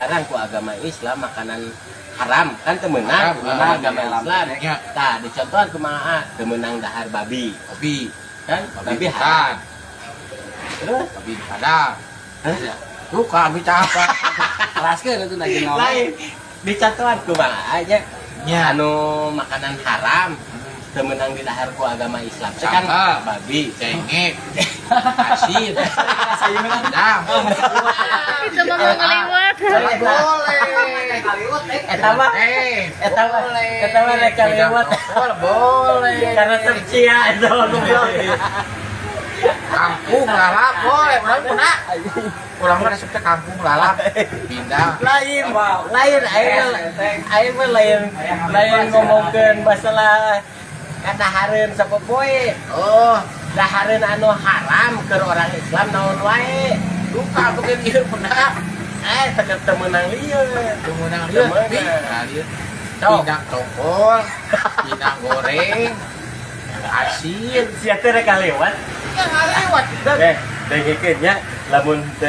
dilarang ku agama Islam makanan haram kan temenang agama Islam. Tah dicontohan kumaha temenang dahar babi kan babi haram. Terus babi ada luka bicara apa kelaskeun itu lagi ngomong lain dicontohan kumaha aja anu makanan haram temenang di dahar ku agama Islam kan babi cengek asin sayuran Itu mah mau ngeliwat. eta mah rek kaliwat boleh karena tercia itu goblok kampung lalap boleh orang mah resepnya kampung lalap pindah lain aing mah lain ngomongkeun masalah kadahareun sapopoe dahareun anu haram ke orang Islam naon wae luka bukan ieu pernah teu temenang lieur temenang lieu pindah tongkol pindah goreng asin sia teh rek kalewat ya ngalewat dengikeun nya lamun